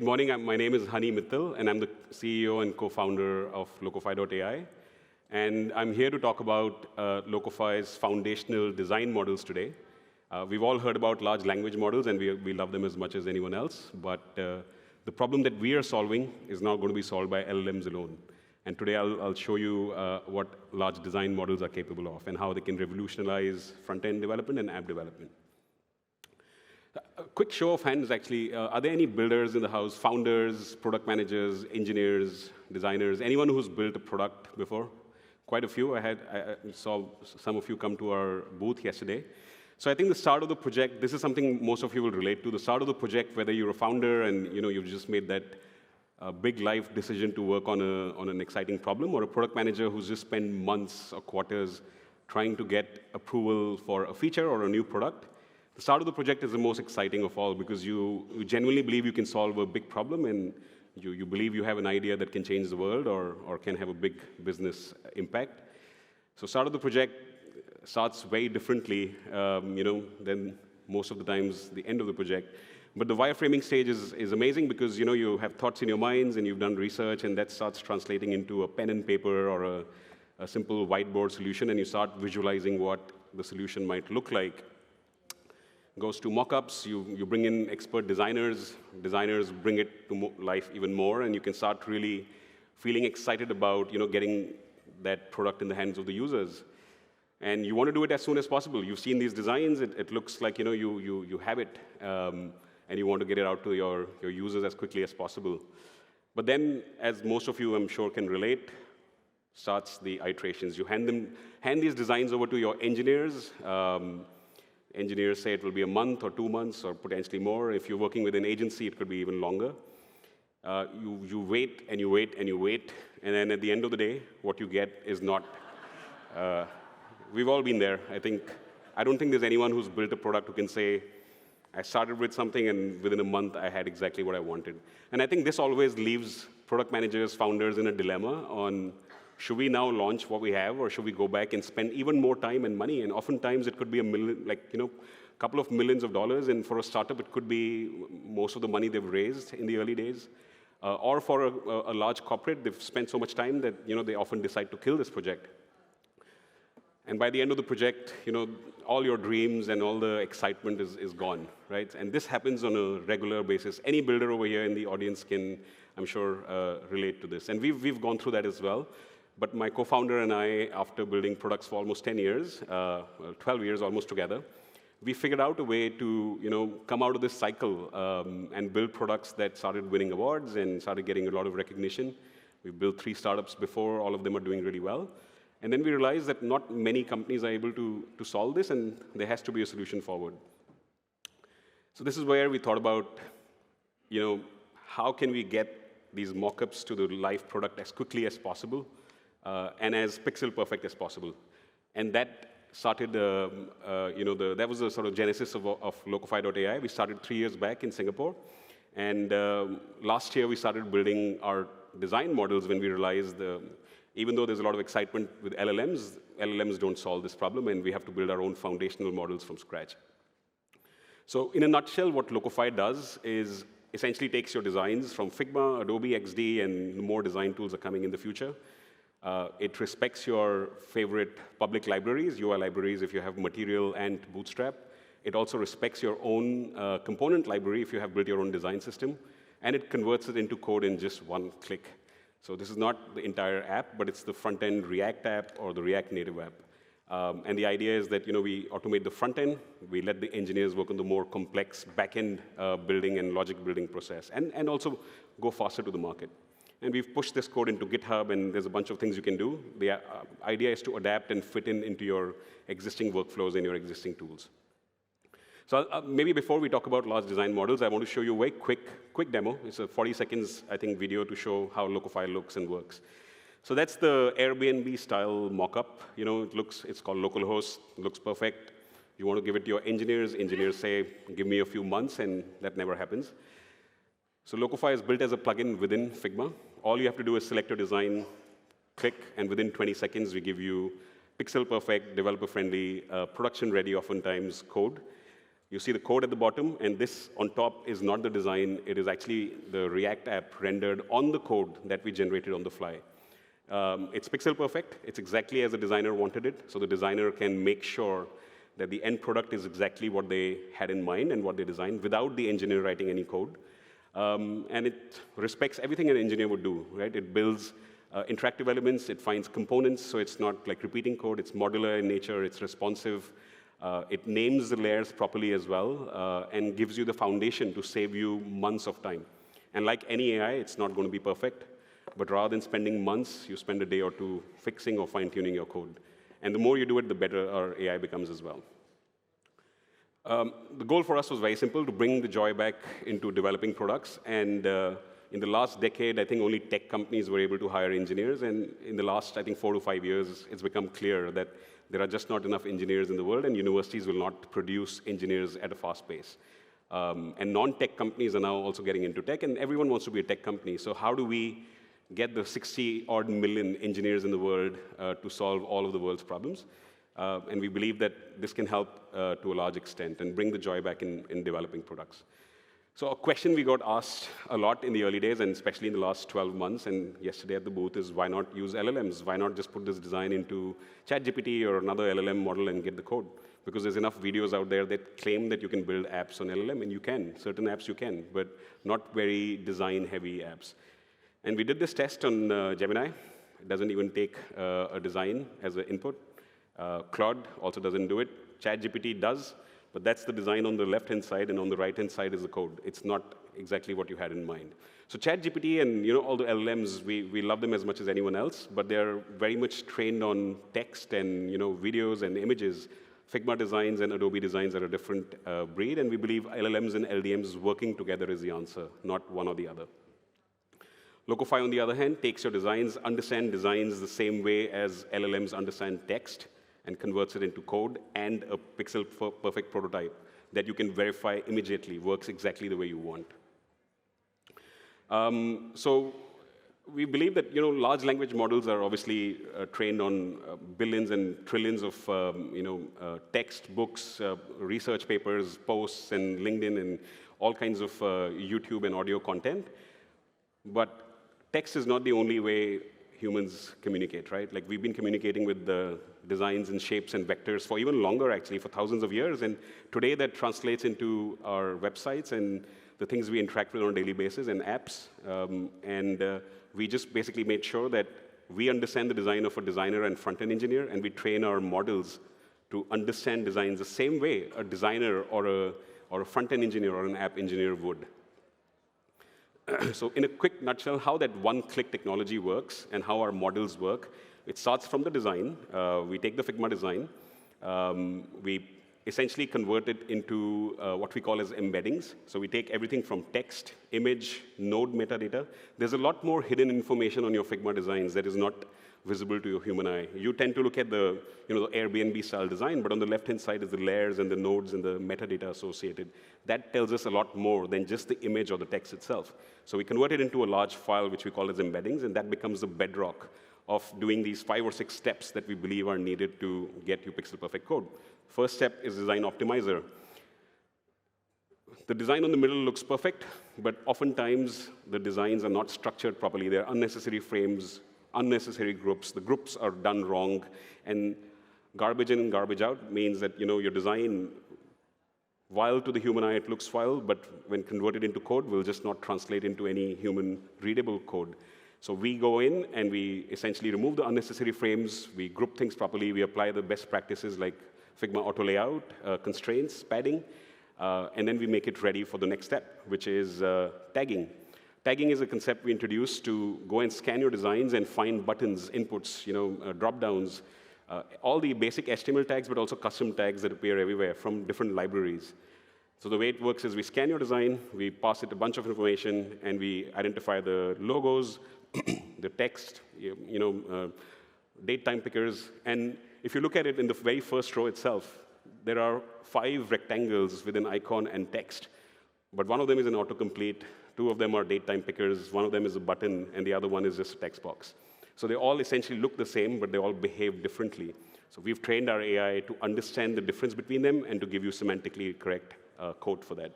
Good morning. My name is Mittal, and I'm the CEO and co-founder of Locofy.ai. And I'm here to talk about Locofy's foundational design models today. We've all heard about large language models, and we love them as much as anyone else. But the problem that we are solving is not going to be solved by LLMs alone. And today I'll show you what large design models are capable of and how they can revolutionize front-end development and app development. A quick show of hands, actually. Are there any builders in the house, founders, product managers, engineers, designers, anyone who's built a product before? Quite a few. I saw some of you come to our booth yesterday. So I think the start of the project, this is something most of you will relate to. The start of the project, whether you're a founder and you've just made that big life decision to work on an exciting problem, or a product manager who's just spent months or quarters trying to get approval for a feature or a new product. The start of the project is the most exciting of all because you genuinely believe you can solve a big problem, and you believe you have an idea that can change the world or can have a big business impact. So start of the project starts very differently than most of the times the end of the project. But the wireframing stage is amazing because you have thoughts in your minds and you've done research, and that starts translating into a pen and paper or a simple whiteboard solution, and you start visualizing what the solution might look like. Goes to mock-ups, you bring in expert designers bring it to life even more, and you can start really feeling excited about getting that product in the hands of the users. And you want to do it as soon as possible. You've seen these designs, it looks like you have it, and you want to get it out to your users as quickly as possible. But then, as most of you I'm sure can relate, starts the iterations. You hand these designs over to your engineers. Engineers say it will be a month or 2 months or potentially more. If you're working with an agency, it could be even longer. You wait and you wait and you wait, and then at the end of the day, what you get is not. We've all been there. I don't think there's anyone who's built a product who can say, I started with something and within a month I had exactly what I wanted. And I think this always leaves product managers, founders in a dilemma on, should we now launch what we have, or should we go back and spend even more time and money? And oftentimes it could be a couple of millions of dollars, and for a startup it could be most of the money they've raised in the early days. Or for a large corporate, they've spent so much time that they often decide to kill this project. And by the end of the project, all your dreams and all the excitement is gone, right? And this happens on a regular basis. Any builder over here in the audience can, I'm sure, relate to this. And we've gone through that as well. But my co-founder and I, after building products for almost 10 years, 12 years almost together, we figured out a way to come out of this cycle and build products that started winning awards and started getting a lot of recognition. We built 3 startups before. All of them are doing really well. And then we realized that not many companies are able to solve this, and there has to be a solution forward. So this is where we thought about how can we get these mock-ups to the live product as quickly as possible, and as pixel perfect as possible. And that started, that was the sort of genesis of Locofy.ai. We started 3 years back in Singapore. And last year, we started building our design models when we realized even though there's a lot of excitement with LLMs don't solve this problem, and we have to build our own foundational models from scratch. So in a nutshell, what Locofy does is essentially takes your designs from Figma, Adobe XD, and more design tools are coming in the future. It respects your favorite public libraries, UI libraries, if you have Material and Bootstrap. It also respects your own component library if you have built your own design system. And it converts it into code in just one click. So this is not the entire app, but it's the front-end React app or the React Native app. And the idea is that we automate the front end. We let the engineers work on the more complex back-end building and logic building process, and also go faster to the market. And we've pushed this code into GitHub, and there's a bunch of things you can do. The idea is to adapt and fit into your existing workflows and your existing tools. So maybe before we talk about large design models, I want to show you a very quick demo. It's a 40 seconds, I think, video to show how Locofy looks and works. So that's the Airbnb-style mock-up. It's called localhost. Looks perfect. You want to give it to your engineers. Engineers say, give me a few months, and that never happens. So Locofy is built as a plugin within Figma. All you have to do is select your design, click, and within 20 seconds, we give you pixel-perfect, developer-friendly, production-ready, oftentimes, code. You see the code at the bottom, and this on top is not the design. It is actually the React app rendered on the code that we generated on the fly. It's pixel perfect. It's exactly as the designer wanted it, so the designer can make sure that the end product is exactly what they had in mind and what they designed without the engineer writing any code. And it respects everything an engineer would do, right? It builds interactive elements. It finds components, so it's not like repeating code. It's modular in nature. It's responsive. It names the layers properly as well and gives you the foundation to save you months of time. And like any AI, it's not going to be perfect. But rather than spending months, you spend a day or two fixing or fine-tuning your code. And the more you do it, the better our AI becomes as well. The goal for us was very simple, to bring the joy back into developing products. And in the last decade, I think only tech companies were able to hire engineers. And in the last, I think, 4 to 5 years, it's become clear that there are just not enough engineers in the world, and universities will not produce engineers at a fast pace. And non-tech companies are now also getting into tech, and everyone wants to be a tech company. So how do we get the 60-odd million engineers in the world to solve all of the world's problems? And we believe that this can help to a large extent and bring the joy back in developing products. So a question we got asked a lot in the early days, and especially in the last 12 months, and yesterday at the booth, is why not use LLMs? Why not just put this design into ChatGPT or another LLM model and get the code? Because there's enough videos out there that claim that you can build apps on LLM, and you can. Certain apps you can, but not very design-heavy apps. And we did this test on Gemini. It doesn't even take a design as an input. Claude also doesn't do it. ChatGPT does. But that's the design on the left-hand side, and on the right-hand side is the code. It's not exactly what you had in mind. So ChatGPT and all the LLMs, we love them as much as anyone else, but they're very much trained on text and videos and images. Figma designs and Adobe designs are a different breed, and we believe LLMs and LDMs working together is the answer, not one or the other. Locofy, on the other hand, takes your designs, understands designs the same way as LLMs understand text, and converts it into code and a pixel-perfect prototype that you can verify immediately works exactly the way you want. So we believe that large language models are obviously trained on billions and trillions of text, books, research papers, posts, and LinkedIn, and all kinds of YouTube and audio content. But text is not the only way humans communicate, right? Like, we've been communicating with the designs and shapes and vectors for even longer, actually, for thousands of years. And today that translates into our websites and the things we interact with on a daily basis and apps. We just basically made sure that we understand the design of a designer and front-end engineer, and we train our models to understand designs the same way a designer or a front-end engineer or an app engineer would. So in a quick nutshell, how that one-click technology works and how our models work, it starts from the design. We take the Figma design. We essentially convert it into what we call as embeddings. So we take everything from text, image, node metadata. There's a lot more hidden information on your Figma designs that is not visible to your human eye. You tend to look at the Airbnb-style design, but on the left-hand side is the layers and the nodes and the metadata associated. That tells us a lot more than just the image or the text itself. So we convert it into a large file, which we call as embeddings, and that becomes the bedrock of doing these 5 or 6 steps that we believe are needed to get you pixel-perfect code. First step is Design Optimizer. The design on the middle looks perfect, but oftentimes the designs are not structured properly. There are unnecessary frames, unnecessary groups. The groups are done wrong, and garbage in and garbage out means that your design, while to the human eye it looks file, but when converted into code, will just not translate into any human-readable code. So we go in and we essentially remove the unnecessary frames. We group things properly. We apply the best practices like Figma auto layout, constraints, padding, and then we make it ready for the next step, which is tagging. Tagging is a concept we introduced to go and scan your designs and find buttons, inputs, drop-downs, all the basic HTML tags, but also custom tags that appear everywhere from different libraries. So the way it works is we scan your design, we pass it a bunch of information, and we identify the logos, the text, date time pickers. And if you look at it in the very first row itself, there are 5 rectangles with an icon and text. But one of them is an autocomplete. 2 of them are date time pickers. 1 of them is a button, and the other one is just a text box. So they all essentially look the same, but they all behave differently. So we've trained our AI to understand the difference between them and to give you semantically correct code for that.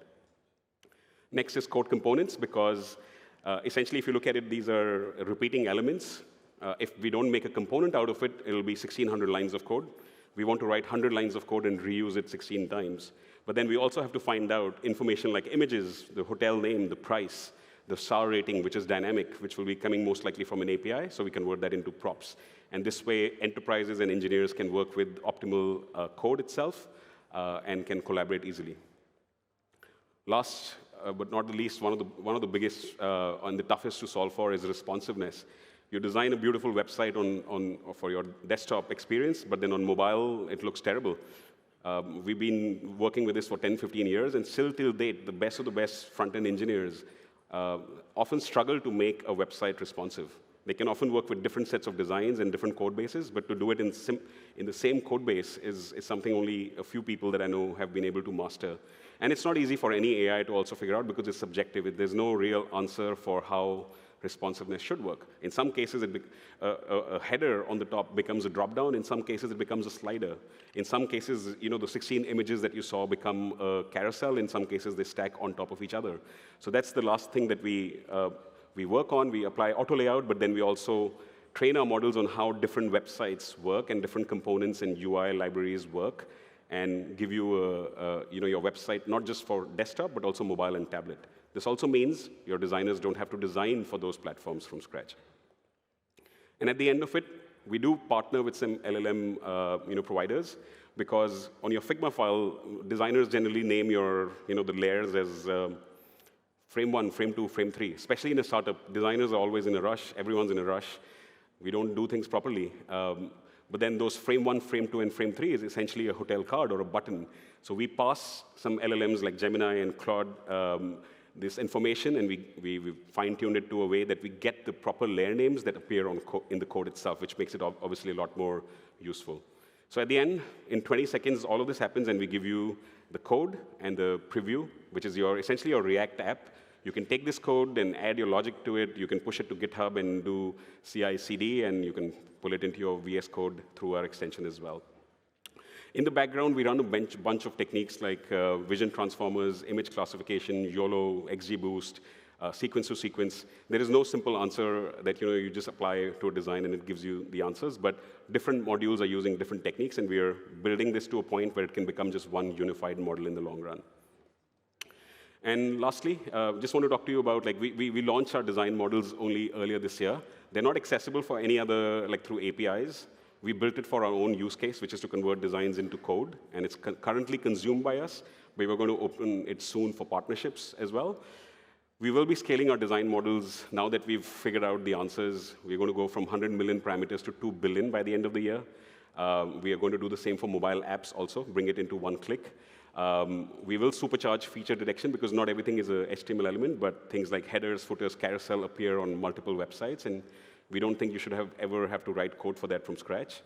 Next is code components, because essentially, if you look at it, these are repeating elements. If we don't make a component out of it, it'll be 1,600 lines of code. We want to write 100 lines of code and reuse it 16 times. But then we also have to find out information like images, the hotel name, the price, the star rating, which is dynamic, which will be coming most likely from an API, so we convert that into props. And this way, enterprises and engineers can work with optimal code itself and can collaborate easily. Last but not the least, one of the biggest and the toughest to solve for is responsiveness. You design a beautiful website for your desktop experience, but then on mobile, it looks terrible. We've been working with this for 10, 15 years, and still till date, the best of the best front-end engineers often struggle to make a website responsive. They can often work with different sets of designs and different code bases, but to do it in the same code base is something only a few people that I know have been able to master. And it's not easy for any AI to also figure out because it's subjective. There's no real answer for how responsiveness should work. In some cases, a header on the top becomes a drop-down. In some cases, it becomes a slider. In some cases, the 16 images that you saw become a carousel. In some cases, they stack on top of each other. So that's the last thing that we work on. We apply auto layout, but then we also train our models on how different websites work and different components and UI libraries work, and give you your website not just for desktop, but also mobile and tablet. This also means your designers don't have to design for those platforms from scratch. And at the end of it, we do partner with some LLM providers, because on your Figma file, designers generally name the layers as frame 1, frame 2, frame 3. Especially in a startup, designers are always in a rush. Everyone's in a rush. We don't do things properly. But then those frame 1, frame 2, and frame 3 is essentially a hotel card or a button. So we pass some LLMs like Gemini and Claude this information, and we fine-tuned it to a way that we get the proper layer names that appear in the code itself, which makes it obviously a lot more useful. So at the end, in 20 seconds, all of this happens, and we give you the code and the preview, which is essentially your React app. You can take this code and add your logic to it. You can push it to GitHub and do CI/CD, and you can pull it into your VS Code through our extension as well. In the background, we run a bunch of techniques like vision transformers, image classification, YOLO, XGBoost, sequence to sequence. There is no simple answer that you just apply to a design and it gives you the answers, but different modules are using different techniques, and we are building this to a point where it can become just one unified model in the long run. And lastly, just want to talk to you about, we launched our design models only earlier this year. They're not accessible for any other, through APIs. We built it for our own use case, which is to convert designs into code, and it's currently consumed by us, but we're going to open it soon for partnerships as well. We will be scaling our design models now that we've figured out the answers. We're going to go from 100 million parameters to 2 billion by the end of the year. We are going to do the same for mobile apps also, bring it into one click. We will supercharge feature detection, because not everything is a HTML element, but things like headers, footers, carousel appear on multiple websites, and we don't think you should ever have to write code for that from scratch.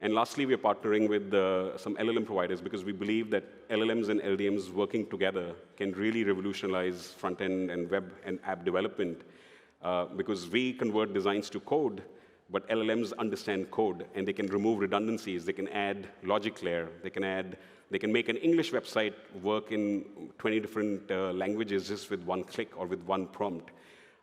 And lastly, we are partnering with some LLM providers, because we believe that LLMs and LDMs working together can really revolutionize front-end and web and app development, because we convert designs to code, but LLMs understand code, and they can remove redundancies. They can add logic layer. They can make an English website work in 20 different languages just with one click or with one prompt.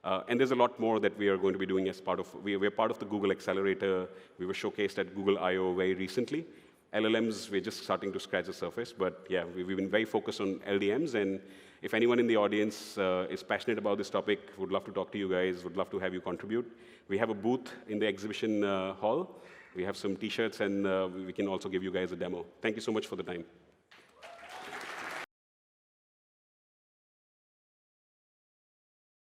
And there's a lot more that we are going to be doing as part of, we're part of the Google Accelerator. We were showcased at Google I/O very recently. LLMs, we're just starting to scratch the surface, but yeah, we've been very focused on LDMs, and if anyone in the audience is passionate about this topic, would love to talk to you guys, would love to have you contribute. We have a booth in the exhibition hall. We have some T-shirts, and we can also give you guys a demo. Thank you so much for the time.